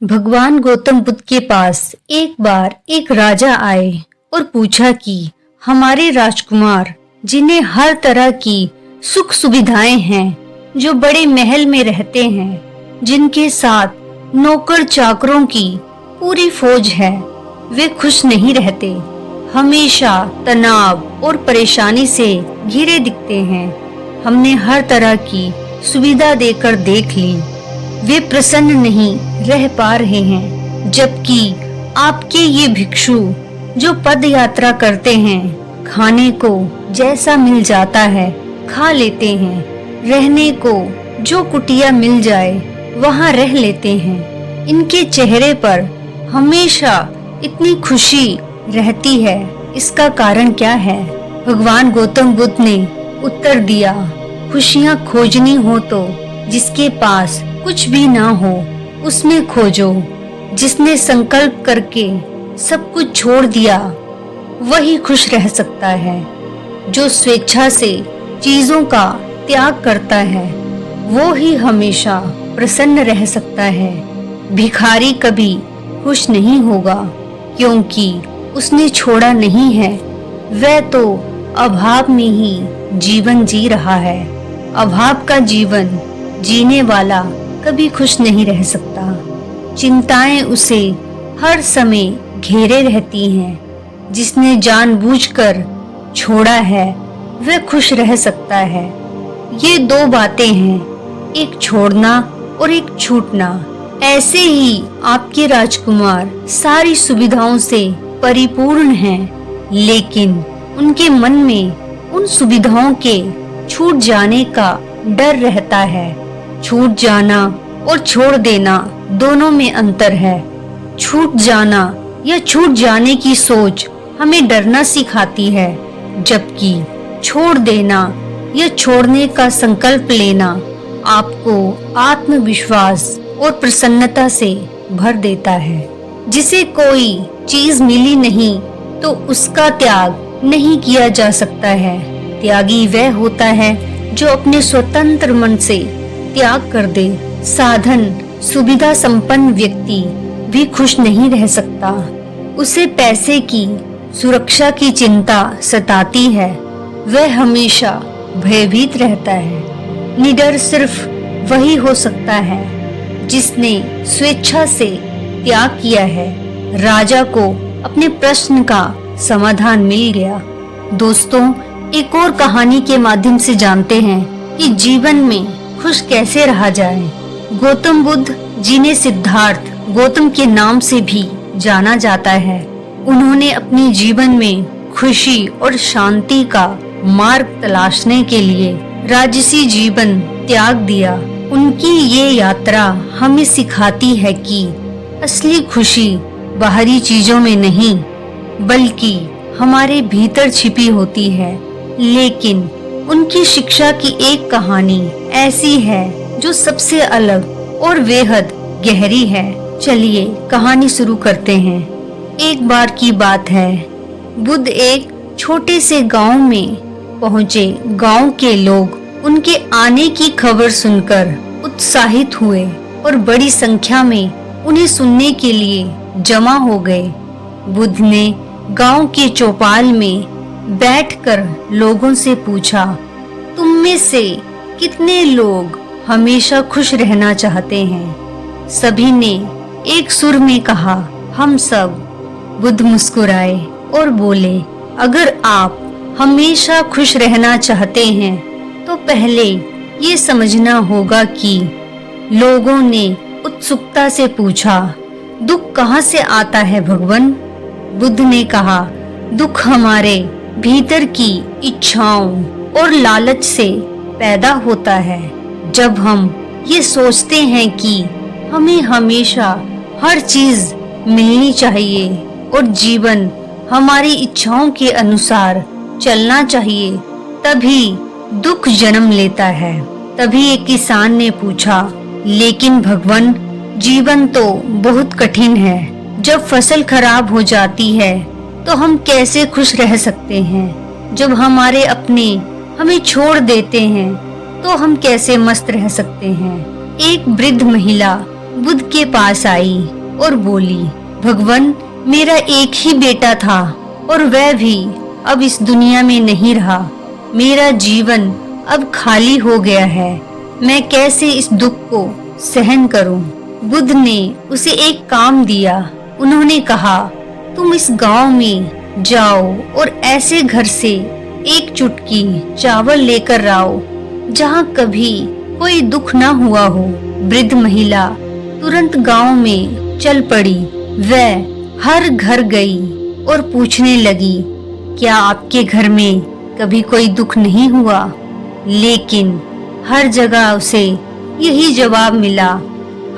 भगवान गौतम बुद्ध के पास एक बार एक राजा आए और पूछा कि हमारे राजकुमार जिन्हें हर तरह की सुख सुविधाएं हैं, जो बड़े महल में रहते हैं, जिनके साथ नौकर चाकरों की पूरी फौज है, वे खुश नहीं रहते, हमेशा तनाव और परेशानी से घिरे दिखते हैं। हमने हर तरह की सुविधा देकर देख ली, वे प्रसन्न नहीं रह पा रहे हैं। जबकि आपके ये भिक्षु जो पद यात्रा करते हैं, खाने को जैसा मिल जाता है खा लेते हैं, रहने को जो कुटिया मिल जाए वहां रह लेते हैं। इनके चेहरे पर हमेशा इतनी खुशी रहती है, इसका कारण क्या है? भगवान गौतम बुद्ध ने उत्तर दिया, खुशियां खोजनी हो तो जिसके पास कुछ भी ना हो उसमें खोजो। जिसने संकल्प करके सब कुछ छोड़ दिया वही खुश रह सकता है। जो स्वेच्छा से चीजों का त्याग करता है वो ही हमेशा प्रसन्न रह सकता है। भिखारी कभी खुश नहीं होगा क्योंकि उसने छोड़ा नहीं है, वह तो अभाव में ही जीवन जी रहा है। अभाव का जीवन जीने वाला कभी खुश नहीं रह सकता। चिंताएं उसे हर समय घेरे रहती हैं। जिसने जानबूझकर छोड़ा है वह खुश रह सकता है। ये दो बातें हैं, एक छोड़ना और एक छूटना। ऐसे ही आपके राजकुमार सारी सुविधाओं से परिपूर्ण हैं, लेकिन उनके मन में उन सुविधाओं के छूट जाने का डर रहता है। छूट जाना और छोड़ देना दोनों में अंतर है। छूट जाना या छूट जाने की सोच हमें डरना सिखाती है, जबकि छोड़ देना या छोड़ने का संकल्प लेना आपको आत्मविश्वास और प्रसन्नता से भर देता है। जिसे कोई चीज मिली नहीं तो उसका त्याग नहीं किया जा सकता है। त्यागी वह होता है जो अपने स्वतंत्र मन से त्याग कर दे। साधन सुविधा संपन्न व्यक्ति भी खुश नहीं रह सकता। उसे पैसे की सुरक्षा की चिंता सताती है, वह हमेशा भयभीत रहता है। निडर सिर्फ वही हो सकता है जिसने स्वेच्छा से त्याग किया है। राजा को अपने प्रश्न का समाधान मिल गया। दोस्तों, एक और कहानी के माध्यम से जानते हैं कि जीवन में खुश कैसे रहा जाए। गौतम बुद्ध जिन्हें सिद्धार्थ गौतम के नाम से भी जाना जाता है, उन्होंने अपने जीवन में खुशी और शांति का मार्ग तलाशने के लिए राजसी जीवन त्याग दिया। उनकी ये यात्रा हमें सिखाती है कि असली खुशी बाहरी चीजों में नहीं बल्कि हमारे भीतर छिपी होती है। लेकिन उनकी शिक्षा की एक कहानी ऐसी है जो सबसे अलग और बेहद गहरी है। चलिए कहानी शुरू करते हैं। एक बार की बात है, बुद्ध एक छोटे से गांव में पहुंचे। गांव के लोग उनके आने की खबर सुनकर उत्साहित हुए और बड़ी संख्या में उन्हें सुनने के लिए जमा हो गए। बुद्ध ने गांव के चौपाल में बैठकर लोगों से पूछा, तुम में से कितने लोग हमेशा खुश रहना चाहते हैं? सभी ने एक सुर में कहा, हम सब। बुद्ध मुस्कुराए और बोले, अगर आप हमेशा खुश रहना चाहते हैं तो पहले ये समझना होगा कि लोगों ने उत्सुकता से पूछा, दुख कहाँ से आता है भगवान? बुद्ध ने कहा, दुख हमारे भीतर की इच्छाओं और लालच से पैदा होता है। जब हम ये सोचते हैं कि हमें हमेशा हर चीज मिलनी चाहिए और जीवन हमारी इच्छाओं के अनुसार चलना चाहिए, तभी दुख जन्म लेता है। तभी एक किसान ने पूछा, लेकिन भगवान, जीवन तो बहुत कठिन है। जब फसल खराब हो जाती है तो हम कैसे खुश रह सकते हैं? जब हमारे अपने हमें छोड़ देते हैं तो हम कैसे मस्त रह सकते हैं? एक वृद्ध महिला बुद्ध के पास आई और बोली, भगवान, मेरा एक ही बेटा था और वह भी अब इस दुनिया में नहीं रहा। मेरा जीवन अब खाली हो गया है। मैं कैसे इस दुख को सहन करूं? बुद्ध ने उसे एक काम दिया। उन्होंने कहा, तुम इस गांव में जाओ और ऐसे घर से एक चुटकी चावल लेकर आओ जहां कभी कोई दुख ना हुआ हो। वृद्ध महिला तुरंत गांव में चल पड़ी। वह हर घर गई और पूछने लगी, क्या आपके घर में कभी कोई दुख नहीं हुआ? लेकिन हर जगह उसे यही जवाब मिला,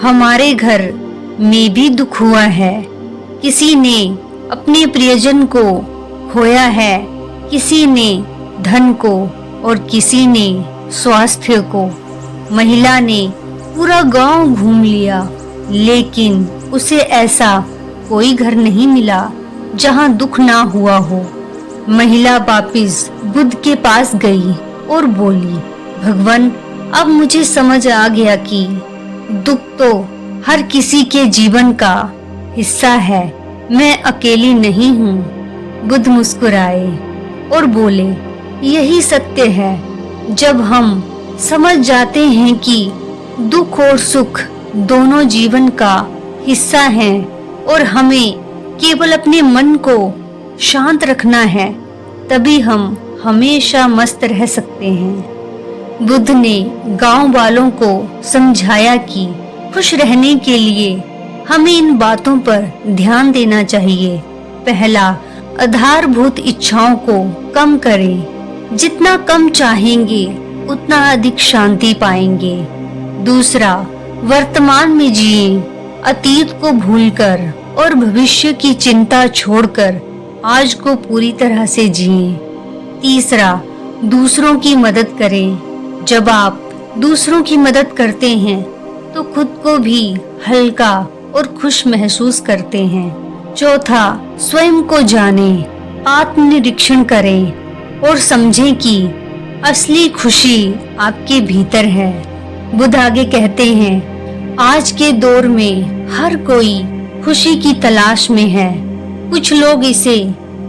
हमारे घर में भी दुख हुआ है। किसी ने अपने प्रियजन को खोया है, किसी ने धन को और किसी ने स्वास्थ्य को। महिला ने पूरा गांव घूम लिया, लेकिन उसे ऐसा कोई घर नहीं मिला जहां दुख ना हुआ हो। महिला वापिस बुद्ध के पास गई और बोली, भगवान, अब मुझे समझ आ गया कि दुख तो हर किसी के जीवन का हिस्सा है। मैं अकेली नहीं हूँ। बुद्ध मुस्कुराए और बोले, यही सत्य है। जब हम समझ जाते हैं कि दुख और सुख दोनों जीवन का हिस्सा हैं और हमें केवल अपने मन को शांत रखना है, तभी हम हमेशा मस्त रह सकते हैं। बुद्ध ने गांव वालों को समझाया कि खुश रहने के लिए हमें इन बातों पर ध्यान देना चाहिए। पहला, आधारभूत इच्छाओं को कम करें। जितना कम चाहेंगे उतना अधिक शांति पाएंगे। दूसरा, वर्तमान में जिएं, अतीत को भूलकर और भविष्य की चिंता छोड़कर आज को पूरी तरह से जिएं। तीसरा, दूसरों की मदद करें। जब आप दूसरों की मदद करते हैं तो खुद को भी हल्का और खुश महसूस करते हैं। चौथा, स्वयं को जानें, आत्मनिरीक्षण करें और समझें कि असली खुशी आपके भीतर है। बुद्ध आगे कहते हैं, आज के दौर में हर कोई खुशी की तलाश में है। कुछ लोग इसे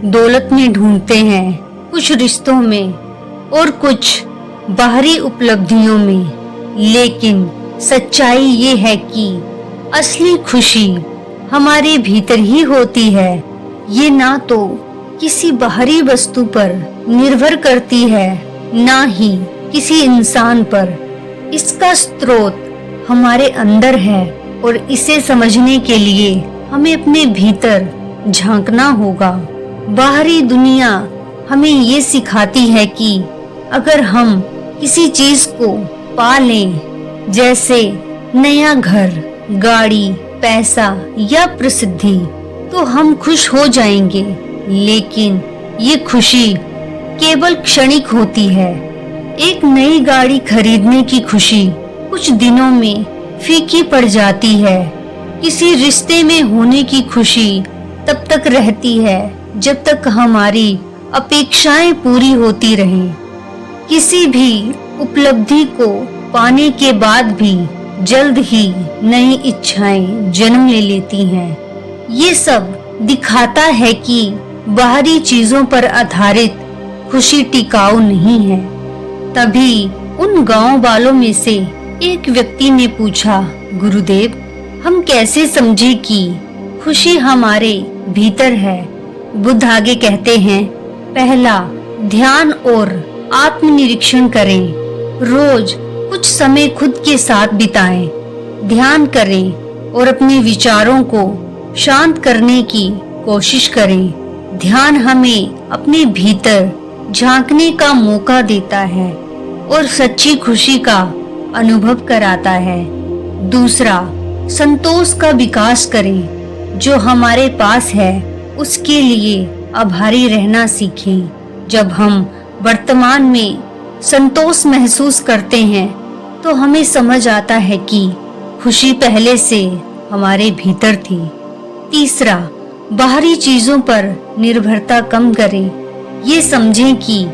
दौलत में ढूंढते हैं, कुछ रिश्तों में और कुछ बाहरी उपलब्धियों में। लेकिन सच्चाई ये है कि असली खुशी हमारे भीतर ही होती है। ये ना तो किसी बाहरी वस्तु पर निर्भर करती है, ना ही किसी इंसान पर। इसका स्रोत हमारे अंदर है और इसे समझने के लिए हमें अपने भीतर झांकना होगा। बाहरी दुनिया हमें ये सिखाती है कि अगर हम किसी चीज को पा लें, जैसे नया घर, गाड़ी, पैसा या प्रसिद्धि, तो हम खुश हो जाएंगे। लेकिन ये खुशी केवल क्षणिक होती है। एक नई गाड़ी खरीदने की खुशी कुछ दिनों में फीकी पड़ जाती है। किसी रिश्ते में होने की खुशी तब तक रहती है जब तक हमारी अपेक्षाएं पूरी होती रहें। किसी भी उपलब्धि को पाने के बाद भी जल्द ही नई इच्छाएं जन्म ले लेती हैं। ये सब दिखाता है कि बाहरी चीजों पर आधारित खुशी टिकाऊ नहीं है। तभी उन गांव वालों में से एक व्यक्ति ने पूछा, गुरुदेव, हम कैसे समझे कि खुशी हमारे भीतर है? बुद्ध आगे कहते हैं, पहला, ध्यान और आत्मनिरीक्षण करें। रोज कुछ समय खुद के साथ बिताएं, ध्यान करें और अपने विचारों को शांत करने की कोशिश करें। ध्यान हमें अपने भीतर झांकने का मौका देता है और सच्ची खुशी का अनुभव कराता है। दूसरा, संतोष का विकास करें। जो हमारे पास है उसके लिए आभारी रहना सीखें। जब हम वर्तमान में संतोष महसूस करते हैं तो हमें समझ आता है कि खुशी पहले से हमारे भीतर थी। तीसरा, बाहरी चीजों पर निर्भरता कम करें। ये समझें कि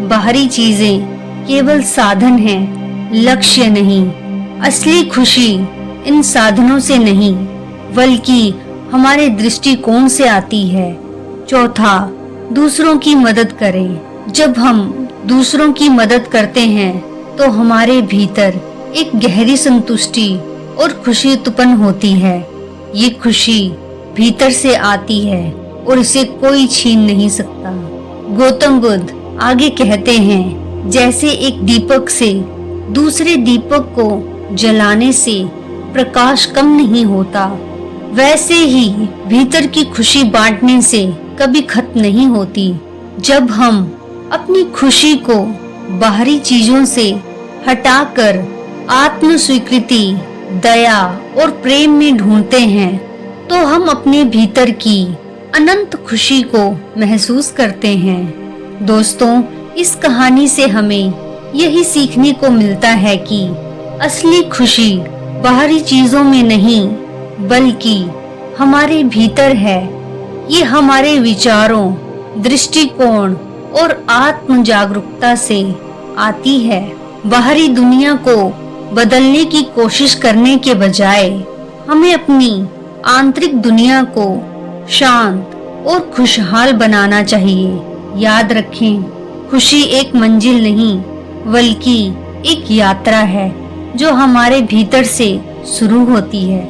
बाहरी चीजें केवल साधन हैं, लक्ष्य नहीं। असली खुशी इन साधनों से नहीं बल्कि हमारे दृष्टिकोण से आती है। चौथा, दूसरों की मदद करें। जब हम दूसरों की मदद करते हैं तो हमारे भीतर एक गहरी संतुष्टि और खुशी उत्पन्न होती है। ये खुशी भीतर से आती है और इसे कोई छीन नहीं सकता। गौतम बुद्ध आगे कहते हैं, जैसे एक दीपक से दूसरे दीपक को जलाने से प्रकाश कम नहीं होता, वैसे ही भीतर की खुशी बांटने से कभी खत्म नहीं होती। जब हम अपनी खुशी को बाहरी चीजों से हटाकर आत्म स्वीकृति, दया और प्रेम में ढूंढते हैं तो हम अपने भीतर की अनंत खुशी को महसूस करते हैं। दोस्तों, इस कहानी से हमें यही सीखने को मिलता है कि असली खुशी बाहरी चीजों में नहीं बल्कि हमारे भीतर है। ये हमारे विचारों, दृष्टिकोण और आत्म जागरूकता से आती है। बाहरी दुनिया को बदलने की कोशिश करने के बजाय हमें अपनी आंतरिक दुनिया को शांत और खुशहाल बनाना चाहिए। याद रखें, खुशी एक मंजिल नहीं बल्कि एक यात्रा है जो हमारे भीतर से शुरू होती है।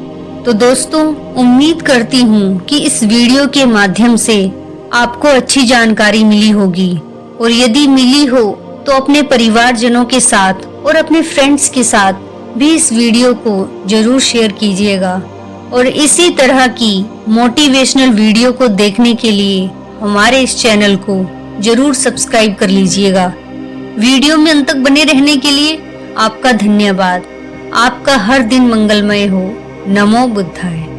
तो दोस्तों, उम्मीद करती हूँ कि इस वीडियो के माध्यम से आपको अच्छी जानकारी मिली होगी, और यदि मिली हो तो अपने परिवारजनों के साथ और अपने फ्रेंड्स के साथ भी इस वीडियो को जरूर शेयर कीजिएगा। और इसी तरह की मोटिवेशनल वीडियो को देखने के लिए हमारे इस चैनल को जरूर सब्सक्राइब कर लीजिएगा। वीडियो में अंत तक बने रहने के लिए आपका धन्यवाद। आपका हर दिन मंगलमय हो। नमो बुद्धाय।